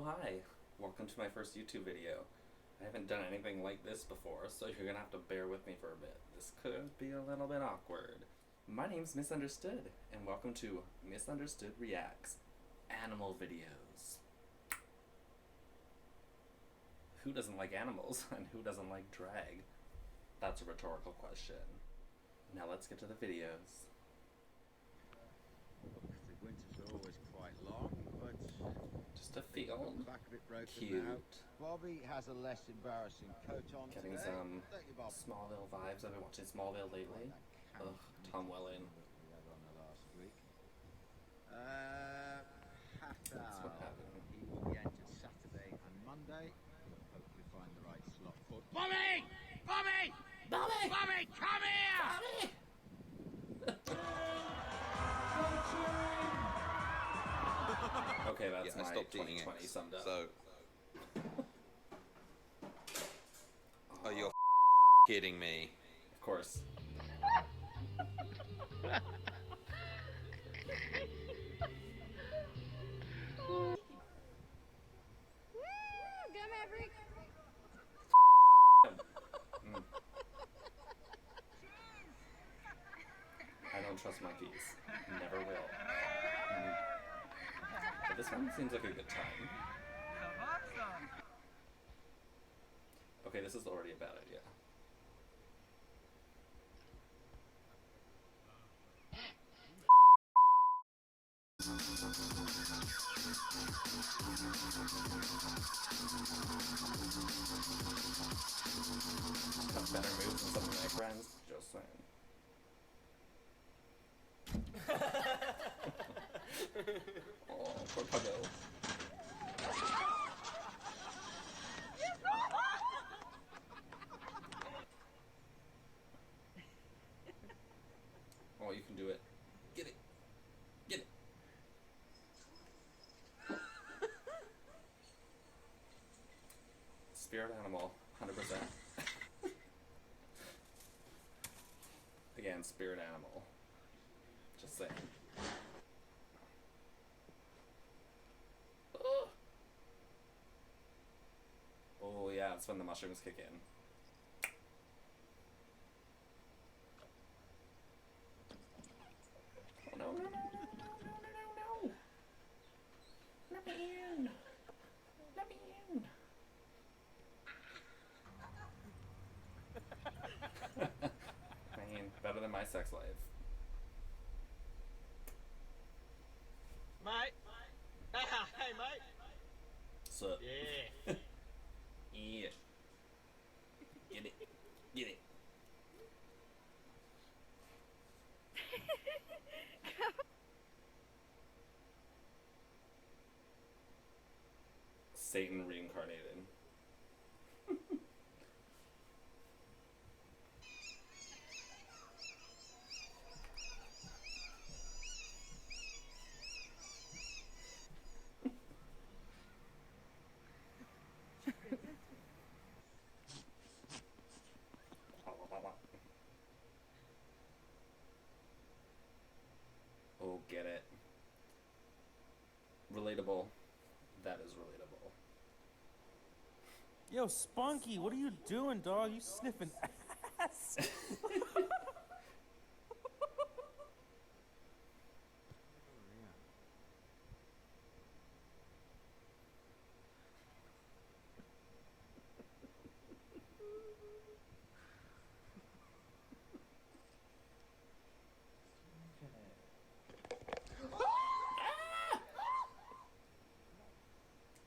hi. Welcome to my first YouTube video. I haven't done anything like this before, so you're gonna have to bear with me for a bit. This could be a little bit awkward. My name's Misunderstood, and welcome to Misunderstood Reacts Animal Videos. Who doesn't like animals, and who doesn't like drag? That's a rhetorical question. Now let's get to the videos. The winters are always quite long, but Just a field. the back of it broken Cute. now. Bobby has a less embarrassing coat on Getting today. some Don't you, Bob? Smallville vibes. I've been watching Smallville lately. Ugh, Tom Welling. We had on the last week. That's what Hathal. happened. He will be entered Saturday and Monday. Hopefully find the right slot for Bobby! Bobby! Bobby! Bobby, come here! Bobby! Okay, that's I my stopped eating 2020 eggs. summed up. So, oh, you're kidding me. Of course. Go Maverick! Mm. I don't trust monkeys. Never will. But this one seems like a good time. Okay, this is already a bad idea. Got better moves than some of my friends. Just saying. Oh, poor Puggo. Oh, you can do it. Get it. Get it. Spirit animal, 100%. Again, spirit animal. Just saying. Oh, oh yeah, that's when the mushrooms kick in. Oh no, no, no, no, no, no, no, no. Let me in. Let me in. I mean, better than my sex life. Mate. Hey, mate. Sup? Yeah. Yeah. Get it. Get it. Satan reincarnated. Oh, get it. Relatable. That is relatable. Yo, Spunky, what are you doing, dog? You sniffing ass?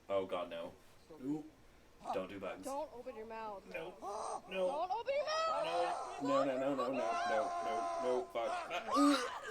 Oh god, no. Ooh. Don't do bugs. Don't open your mouth. No. Don't No. open your mouth! No. No, no, no, no, no, no, no, no, fuck.